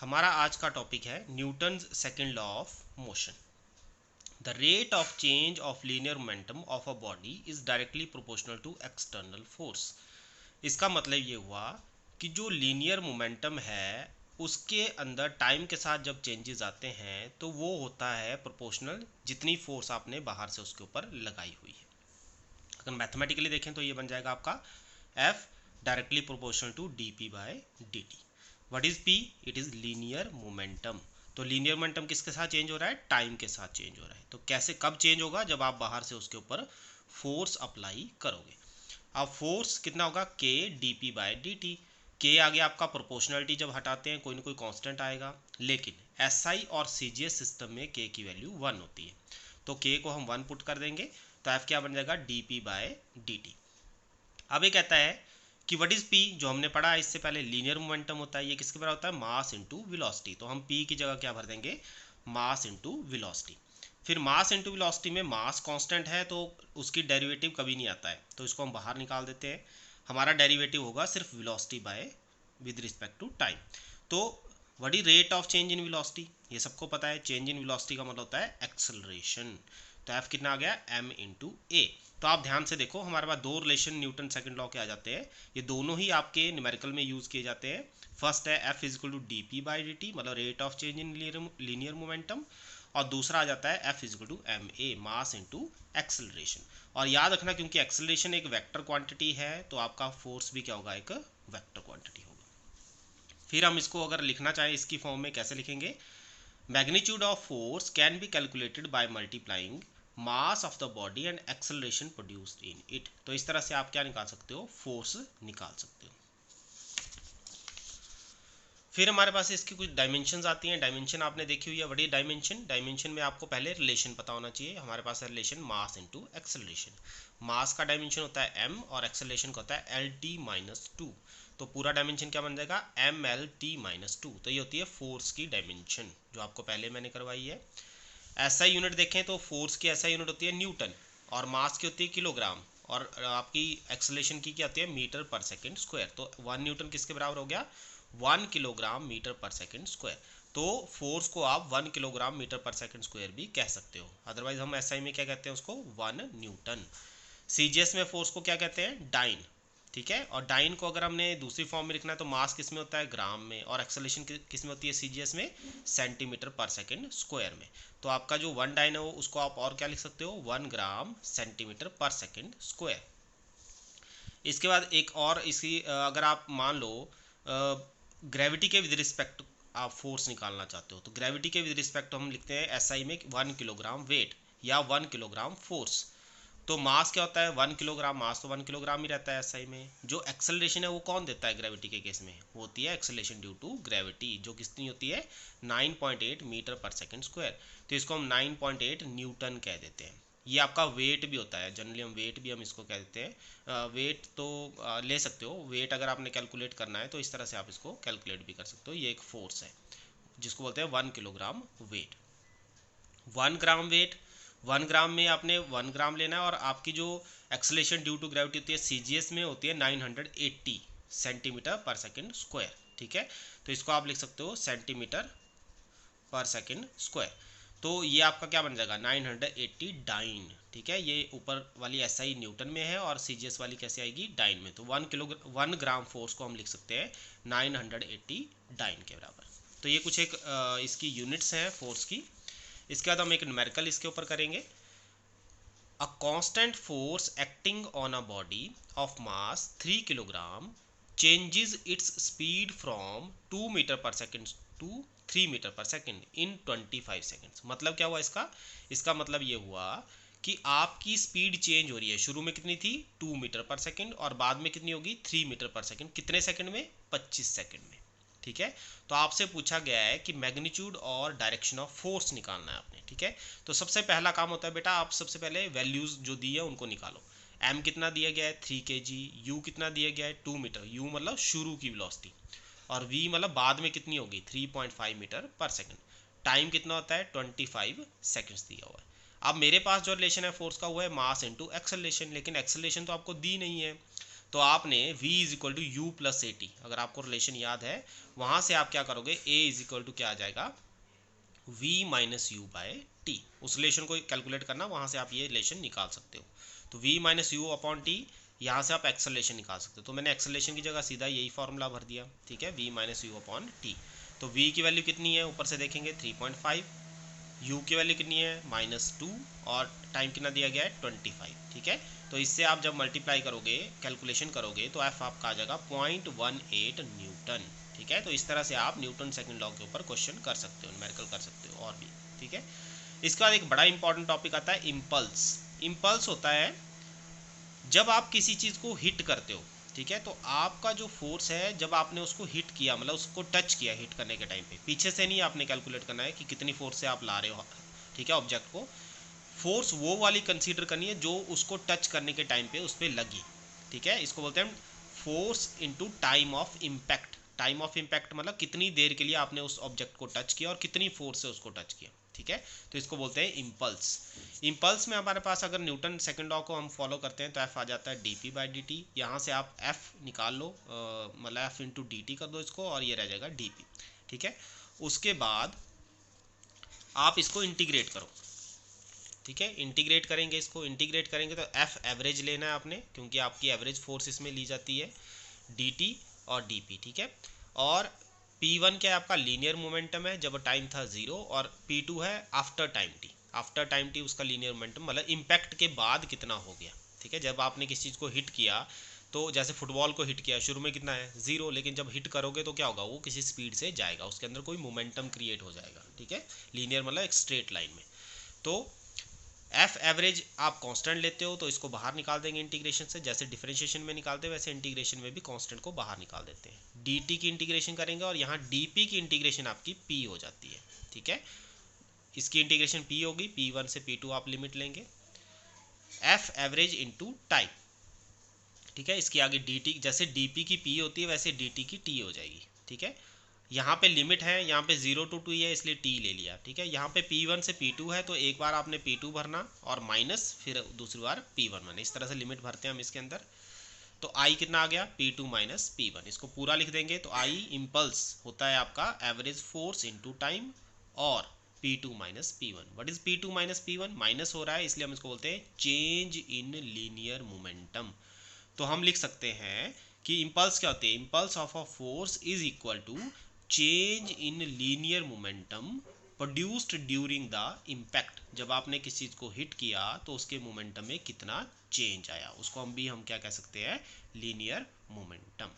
हमारा आज का टॉपिक है Newton's second law of motion. The rate of change of linear momentum of a body is directly proportional to external force. इसका मतलब ये हुआ कि जो लीनियर मोमेंटम है उसके अंदर टाइम के साथ जब चेंजेस आते हैं तो वो होता है प्रोपोर्शनल जितनी फोर्स आपने बाहर से उसके ऊपर लगाई हुई है। अगर मैथमेटिकली देखें तो ये बन जाएगा आपका F directly proportional to dp by dt। What is p? It is linear momentum. तो लीनियर मोमेंटम किसके साथ चेंज हो रहा है? टाइम के साथ चेंज हो रहा है। तो कैसे कब चेंज होगा? जब आप बाहर से उसके ऊपर फोर्स अप्लाई करोगे। अब फोर्स कितना होगा? k dp by dt। k आगे आपका प्रोपोर्शनलिटी जब हटाते हैं कोई ना कोई कांस्टेंट आएगा, लेकिन SI और CGS सिस्टम में k की वैल्यू 1 होती है। तो k को हम 1 पुट कर देंगे तो F क्या बन जाएगा? dp by dt। अब ये कहता है कि व्हाट इज p? जो हमने पढ़ा है इससे पहले, लीनियर मोमेंटम होता है। ये किसके बराबर होता है? Mass into velocity. तो हम p की जगह क्या भर देंगे? Mass into velocity. फिर मास इनटू वेलोसिटी में मास कांस्टेंट है तो उसकी डेरिवेटिव कभी नहीं आता है, तो इसको हम बाहर निकाल देते हैं। हमारा डेरिवेटिव होगा सिर्फ velocity by with respect to time. तो what is rate of change in velocity? ये सबको पता है, चेंज इन वेलोसिटी का मतलब होता है एक्सेलरेशन। तो एफ कितना आ गया? m इंटू ए। तो आप ध्यान से देखो, हमारे पास दो रिलेशन न्यूटन सेकंड लॉ के आ जाते हैं। ये दोनों ही आपके न्यूमेरिकल में यूज किए जाते हैं। फर्स्ट है F is equal to D P by D T, मतलब rate of change in linear momentum. और दूसरा आ जाता है F is equal to M A, mass into acceleration. और याद रखना, क्योंकि एक्सेलरेशन एक वेक्टर क्वांटिटी है तो आपका फोर्स भी क्या होगा? एक वेक्टर क्वांटिटी होगा। फिर हम इसको अगर लिखना चाहें इसकी फॉर्म में, कैसे लिखेंगे? Magnitude of force can be calculated by multiplying mass of the body and acceleration produced in it. तो इस तरह से आप क्या निकाल सकते हो? फोर्स निकाल सकते हो। फिर हमारे पास इसकी कुछ डायमेंशंस आती हैं। डायमेंशन आपने देखी हुई है, बड़ी डायमेंशन। डायमेंशन में आपको पहले रिलेशन पता होना चाहिए। हमारे पास है रिलेशन मास इनटू एक्सेलरेशन। मास का डायमेंशन होता है m और एक्सेलरेशन का होता है lt माइनस 2। तो पूरा डायमेंशन क्या बन जाएगा? mlt-2। तो ये होती है फोर्स की डायमेंशन, जो आपको पहले मैंने करवाई है। ऐसा यूनिट देखें तो फोर्स की ऐसा यूनिट होती है न्यूटन, और मास की होती है किलोग्राम, और आपकी एक्सेलरेशन की क्या होती है? मीटर पर सेकंड स्क्वायर। तो 1 न्यूटन किसके बराबर हो गया? 1 किलोग्राम मीटर पर सेकंड स्क्वायर। तो फोर्स को आप 1 किलोग्राम मीटर पर सेकंड स्क्वायर भी कह सकते हो। अदरवाइज हम SI में क्या कहते हैं उसको? 1 न्यूटन। CGS में फोर्स को क्या कहते हैं? डाइन। ठीक है। और डाइन को अगर हमने दूसरी फॉर्म में लिखना है तो मास किस में होता है? ग्राम में। और एक्सेलरेशन किस में होती है? CGS में सेंटीमीटर पर सेकंड स्क्वायर में। तो आपका जो 1 डाइन है वो, उसको आप और क्या लिख सकते हो? 1 ग्राम सेंटीमीटर पर सेकंड स्क्वायर। इसके बाद एक और इसी अगर आप मान लो ग्रेविटी के विद रिस्पेक्ट आप फोर्स निकालना चाहते हो, तो ग्रेविटी के विद रिस्पेक्ट हम लिखते हैं SI में 1 किलोग्राम वेट या 1 किलोग्राम फोर्स। तो मास क्या होता है? 1 किलोग्राम। मास तो 1 किलोग्राम ही रहता है SI में। जो एक्सेलरेशन है वो कौन देता है ग्रेविटी के केस में? वो होती है एक्सेलरेशन ड्यू टू ग्रेविटी, जो कितनी होती है? 9.8 मीटर पर सेकंड स्क्वायर। तो इसको हम 9.8 न्यूटन कह देते हैं। ये आपका वेट भी होता है, जनरली हम वेट भी हम इसको कह देते हैं। वेट तो ले सकते हो, वेट अगर आपने कैलकुलेट करना है तो इस तरह से आप इसको कैलकुलेट भी कर सकते हो। ये एक फोर्स है जिसको बोलते हैं 1 किलोग्राम वेट। 1 ग्राम वेट, 1 ग्राम में आपने 1 ग्राम लेना है। और आपकी जो एक्सेलरेशन ड्यू टू ग्रेविटी होती है CGS में होती है 980 सेंटीमीटर पर सेकंड स्क्वायर। ठीक है। तो इसको आप लिख सकते हो सेंटीमीटर पर सेकंड स्क्वायर। तो ये आपका क्या बन जाएगा? 980 डाइन। ठीक है। ये ऊपर वाली SI न्यूटन में है और CGS वाली कैसे आएगी? डाइन में। तो 1 ग्राम फोर्स को हम लिख सकते हैं 980 डाइन के बराबर। तो ये कुछ एक इसकी यूनिट्स हैं फोर्स की। इसके बाद हम एक न्यूमेरिकल इसके ऊपर करेंगे। A constant force acting on a body of mass 3 kilogram changes its speed from 2 metre per second to 3 metre per second in 25 seconds. मतलब क्या हुआ इसका? इसका मतलब ये हुआ कि आपकी स्पीड चेंज हो रही है। शुरू में कितनी थी? 2 मीटर पर सेकेंड, और बाद में कितनी होगी? 3 मीटर पर सेकेंड। कितने सेकेंड में? 25 सेकेंड में। ठीक है। तो आपसे पूछा गया है कि मैग्नीट्यूड और डायरेक्शन ऑफ फोर्स निकालना है आपने। ठीक है। तो सबसे पहला काम होता है बेटा, आप सबसे पहले वैल्यूज जो दी है उनको निकालो। m कितना दिया गया है? 3 kg। u कितना दिया गया है? 2 मीटर। u मतलब शुरू की वेलोसिटी, और v मतलब बाद में कितनी होगी? 3.5 मीटर पर सेकंड। टाइम कितना होता है? 25 सेकंड्स दिया हुआ है। अब मेरे पास जो रिलेशन है फोर्स का वो है मास इनटू एक्सेलरेशन, लेकिन एक्सेलरेशन तो आपको दी नहीं है। तो आपने v is equal to u plus a t, अगर आपको रिलेशन याद है वहां से आप क्या करोगे, a इज इक्वल टू क्या आ जाएगा, v minus u by t. उस रिलेशन को कैलकुलेट करना, वहां से आप ये रिलेशन निकाल सकते हो। तो v minus you upon T, यहाँ से आप एक्सेलरेशन निकाल सकते हो। तो मैंने एक्सेलरेशन की जगह सीधा यही फॉर्मूला भर दिया, ठीक है, v minus you upon T. तो v की वैल्यू कितनी है, ऊपर से देखेंगे 3.5, u की वैल्यू कितनी है -2, और टाइम कितना दिया गया है 25, ठीक है। तो इससे आप जब मल्टीप्लाई करोगे, कैलकुलेशन करोगे, तो f आपका आ जाएगा 0.18 न्यूटन, ठीक है। तो इस तरह से आप न्यूटन सेकंड लॉ के ऊपर क्वेश्चन कर सकते हो, न्यूमेरिकल कर सकते हो और भी, ठीक है। इसके बाद एक बड़ा इंपॉर्टेंट टॉपिक आता है इम्पल्स। इम्पल्स होता है जब आप किसी चीज़ को हिट करते हो, ठीक है, तो आपका जो फोर्स है जब आपने उसको हिट किया, मतलब उसको टच किया हिट करने के टाइम पे, पीछे से नहीं आपने कैलकुलेट करना है कि कितनी फोर्स से आप ला रहे हो, ठीक है, ऑब्जेक्ट को। फोर्स वो वाली कंसीडर करनी है जो उसको टच करने के टाइम पे उस पर लगी, ठीक है। इसको बोलते हैं force into time of impact. Time of impact मतलब कितनी देर के लिए आपने उस ऑब्जेक्ट को टच किया और कितनी फोर्स से उसको टच किया, ठीक है। तो इसको बोलते हैं इम्पल्स। इम्पल्स में हमारे पास अगर न्यूटन सेकंड लॉ को हम फॉलो करते हैं तो एफ आ जाता है D P by D T. यहाँ से आप एफ निकाल लो, मतलब एफ इंटू डी टी कर दो इसको, और ये रह जाएगा डी पी, ठीक है। उसके बाद आप इसको इंटीग्रेट करो, ठीक है, इंटीग्रेट करेंगे, इसको इंटीग्रेट करेंगे तो एफ एवरेज लेना है आपने, क्योंकि आपकी एवरेज फोर्स इसमें ली जाती है, डी टी और डी पी, ठीक है। और P1 क्या है आपका, लीनियर मोमेंटम है जब टाइम था 0, और P2 है after time T. After time T उसका लीनियर मोमेंटम मतलब इम्पैक्ट के बाद कितना हो गया, ठीक है। जब आपने किसी चीज़ को हिट किया, तो जैसे फुटबॉल को हिट किया, शुरू में कितना है 0, लेकिन जब हिट करोगे तो क्या होगा, वो किसी स्पीड से जाएगा, उसके अंदर कोई मोमेंटम क्रिएट हो जाएगा, ठीक है। लीनियर मतलब एक स्ट्रेट लाइन में। तो एफ एवरेज आप कांस्टेंट लेते हो तो इसको बाहर निकाल देंगे इंटीग्रेशन से, जैसे डिफरेंशिएशन में निकालते हैं वैसे इंटीग्रेशन में भी कांस्टेंट को बाहर निकाल देते हैं। dt की इंटीग्रेशन करेंगे और यहाँ dp की इंटीग्रेशन आपकी p हो जाती है, ठीक है। इसकी इंटीग्रेशन p होगी, p1 से p2 आप लिमिट लेंगे, एफ एवरेज इंटू टाइम, ठीक है। इसकी आगे dt, जैसे dp की p होती है वैसे dt की t हो जाएगी, ठीक है। यहाँ पे लिमिट है, यहाँ पे 0 to 2 है इसलिए t ले लिया, ठीक है। यहाँ पे p1 से p2 है तो एक बार आपने p2 भरना और माइनस फिर दूसरी बार p1 भरना, इस तरह से लिमिट भरते हैं हम इसके अंदर। तो i कितना आ गया, p2 माइनस p1, इसको पूरा लिख देंगे तो i इम्पल्स होता है आपका एवरेज फोर्स इनटू टाइम और p2 minus p1। What is p2 minus p1, minus हो रहा है इसलिए हम इसको बोलते हैं चेंज इन लीनियर मोमेंटम। तो हम लिख सकते हैं कि इम्पल्स क्या होती है, impulse of a force is equal to change in linear momentum produced during the impact. जब आपने किसी चीज़ को हिट किया तो उसके मोमेंटम में कितना चेंज आया, उसको हम क्या कह सकते हैं, लीनियर मोमेंटम।